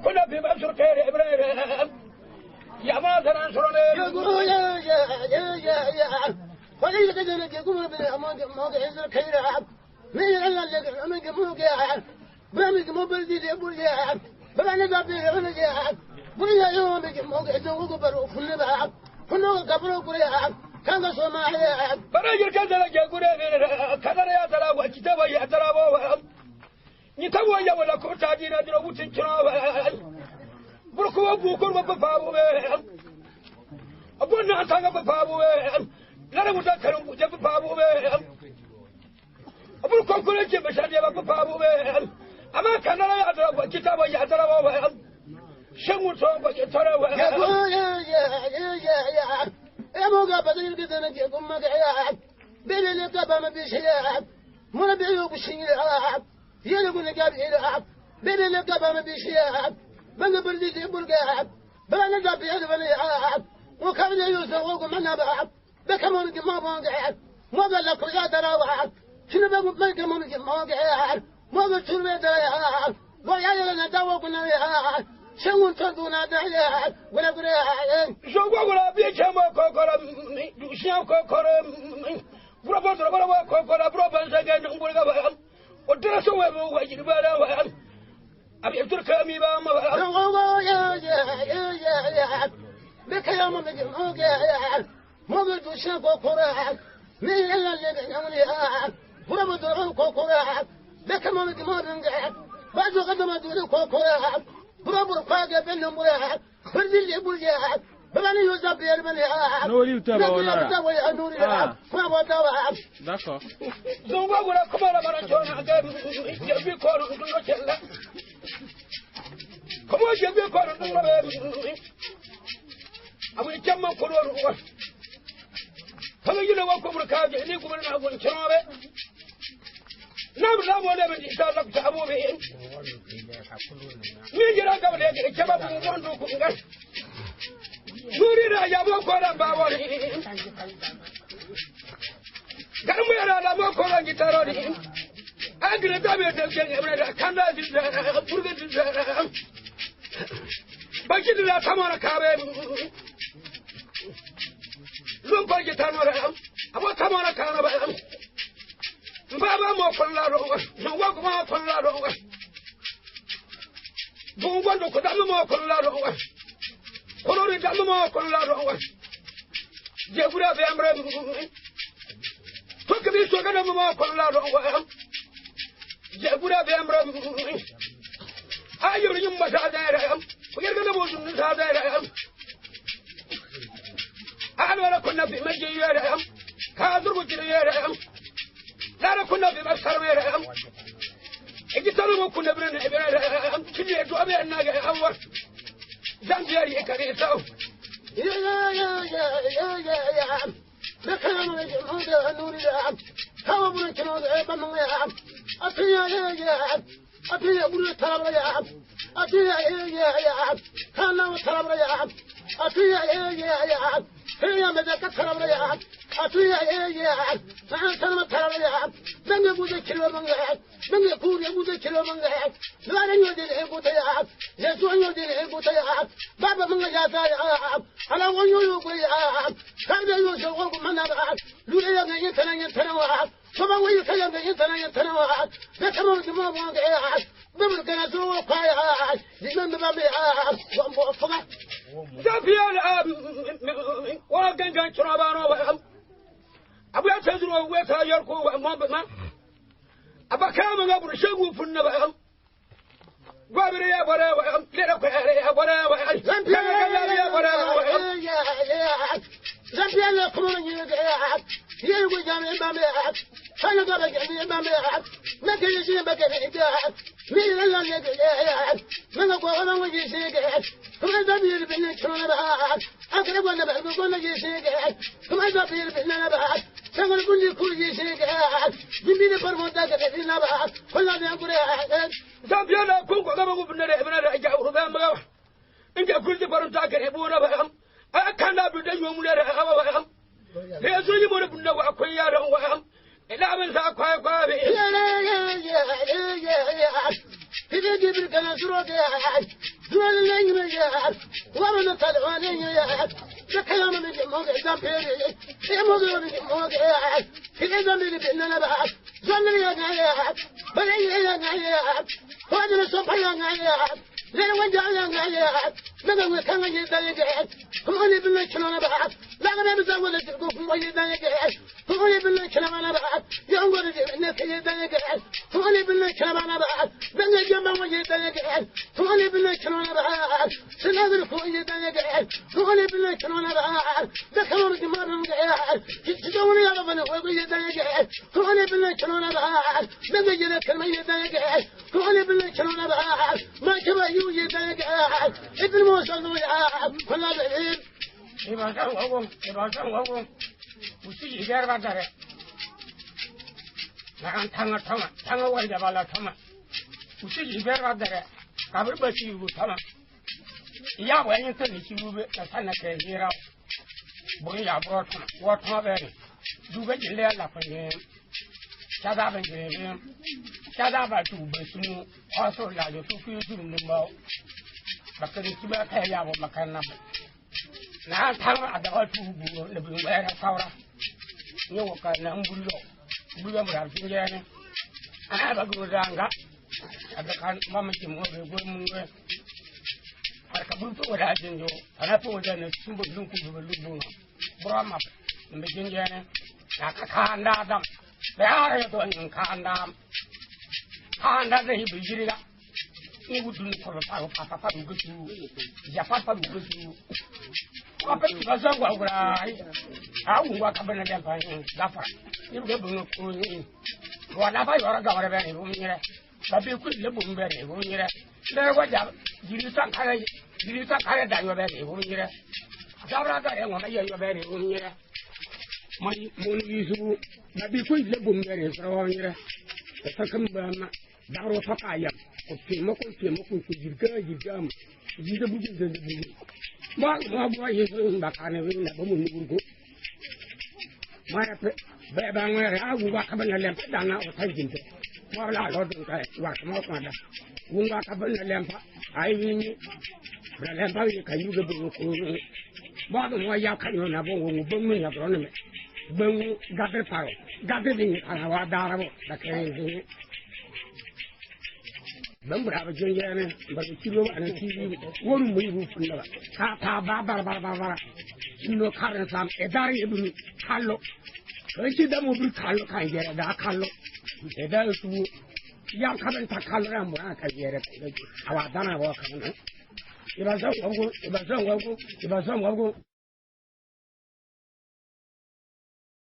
كنا في مبشر خير إبراهيم يا ماذا ننصرنا يا فليس كذلك يقوم بالموقع الخير من الله أمك موقع بأمك مبردي يقول يا بلا نقابل يا بلا يومك موقع وقبر كل بعض كل قبر كل كان سمع يا برجل كذلك يقول كذا يا ترى وكتاب يا ترى نتوى يا ولا كرتا دينا دروب تنشرا بركوا بوكر بفاو أبونا تاعنا بفاو لا نقول كلام بفاو أبونا كل شيء بشري بفاو أما كان لا يدرى كتاب يا ترى شمول صوب يا ترى يا موقع بدل كذا نجيكم ما قاعد بين الكبا ما بيشيء من بيعوا بشيء يلقون قابل إلى بين الكبا ما بيشيء بين بردي يقول قاعد بين الكبا يلقون وكان يوسف من بعد بكمون ما قاعد ما قال لك يا ترى واحد شنو بقول ما كمون ما قاعد ما قلت شنو يا ويا لنا دواء يا شو تدونا دعيا ولا برا شو ولا بيجمع كوكرا شو كوكرا برا برا كوكرا برا بنسجن نقول كذا ودرسوا وجد بلا أبي أترك أمي بام يا بكلام مجموع يا ما بدو شو كوكرا من اللي بيعملها برا بدو كوكرا بكلام مجموع بعد قدم دون كوكرا برابر فاجأ بينهم وياك فرزل يقول ياك بلاني يوزع بيرمن ياك نوري يتابع ولا نوري ياك ما وداوا دكتور زوجة ولا كمارا برانشون عندهم يبي كارو كلنا كلا كمان يبي كارو كلنا أبو يجمع كلنا هذا يلوى كبر كاجي اللي كبرنا أقول شنو نعم لا ولا من إشارة كتابه بين مين جرى قبل يجري كباب موندو كونغ نوري راجع بوكورا باوري كانوا يرى لا بوكورا جتاروني أجر دابي تجني أبدا كاندا جزء برد جزء بجد لا ثمرة كابه لون بجد ثمرة أبو ثمرة كابه بابا ما فلا روح نوق ما فلا روح بوبا كدام ما فلا روح كلوري دام ما فلا روح جبرا بأمر تكبي سوكنا ما فلا روح جبرا بأمر أيوة يوم مسادة ويرجع نبوس مسادة أنا كنا في مجيء كادر بجري لا كنا بمسار ويرهم اجتلوا كنا بنبرهم كل يدو أبي الناجي أول زنجيري كريسو يا بكلام الجمهور النور يا هو بنكنوا بمن يا أطيع أقول ترى يا أطيع يا كانوا ترى يا أطيع يا هي مدى ترى يا أطيع يا فأنت ترى يا من يبود كلو من يا من يقول يبود كلو من يا لا يودي الحبوت يا يسوع يودي الحبوت يا بابا من يا أنا ويوك يا كان يوسف من أبعد لولا يتنا ثم ويكلم يتنا بكم ما واقع بمن كان سوى قايع لمن بابيع وفقط زفيا وكان كان شرابانو أبو يتزرو ويتا يركو ما أبا كام قبر شغو في النبأ قابر يا برا لك يا برا زفيا لكم يلقوا جامع بابيع أنا قبل جميع بابيع ما كان يجي بكرة إجاعة من الله يجاعة من أقوى من وجه سيجاعة كم زبير بين كلنا بعاد أقرب ولا بعد كلنا جي سيجاعة كم زبير بين بعاد شغل كل جي سيجاعة جميل فرمودا كذا بعاد كلنا بيقول يا زبير لا كوكو قبل بننا إجاعة وربما ما إنت كل فرمودا كريبونا بهم أكان لا بدي يوم لا رأوا يا زوجي مر بنا وأكويا رأوا لا من ساقوا قابي يا إذا جبر كان سروق زول يا ومن طلعون يا كلام من الموضع زامبيري يا موضوع من الموضع في الزمن بيننا بعد زمن يا بلي يا وادنا صبح يا لين وجع يا من كان يدلق هم بالله كلام بعد لا انا بزول تقوم يدلق هم بالله كلام انا بعد ينور الناس يدلق هم بالله كلام انا بعد من جنب ويدلق هم بالله كلام انا بعد سنادر فوق يدلق هم بالله كلام انا بعد دخلوا الجمار قاعد تجون يا ربنا ويدلق هم بالله كلام انا بعد من جنب كلمه يدلق هم بالله كلام انا بعد ما كبا يدلق ابن موسى ولا بعيد 이봐서 오고 무슨 얘기하러 간다래 나간 탕어 와이자 발라 탕어 무슨 얘기하러 간다래 가불 버치고 탕어 야 와인터 니치부베 나타나게 이라 뭐야 버터 와타베 누가 질래라 거니 자다벤게 자다바 두베스무 화솔라요 투피우스는 뭐 막그리 집에 태야고 막하나 나 타고 아다가 두고 레브에 사오라 요가 남불로 물어보라 빙게네 아바 그러장가 아다간 마마치 뭐고 뭐문게 아까 불도 오라진요 하나 보자는 숨부 눈고 불로 브라마 빙게네 아까 칸다담 배아래도 칸담 칸다데 비지리가 이구든 걸어 파고 파파파 우그수 야파파 우그수 apa bahasa gua urai aku gua kabarnya dia paling dapat ibu bunga kuning gua dapat orang gambar beri bumire tapi aku lebih beri bumire dan gua jam diri tak kaya dah gua beri bumire jabra dah yang mana ya beri bumire mai muni isu tapi aku lebih beri bumire takkan bama daro fakaya ko jirga ma yesu bakane wina bamu nugo mara be bangere agu ba kabana lem dana o tajinte ma la lo dun kai wa ma ko da wunga kabana lem pa ai wini lem pa yi kayu ge bu ko ma do wa ya kan na bo ngu bu mu ya bro ne bu gadre pa gadre ni kana wa dara bo da ke ni Bambra bajengane baru kilo ana TV wonu muy bu funna ta ba sino karan sam edari ibnu kallo kaci da mu bu kallo kan jere da kallo edari su ya kaban ta kallo ran mu aka jere awa dana ba kan ibazan wago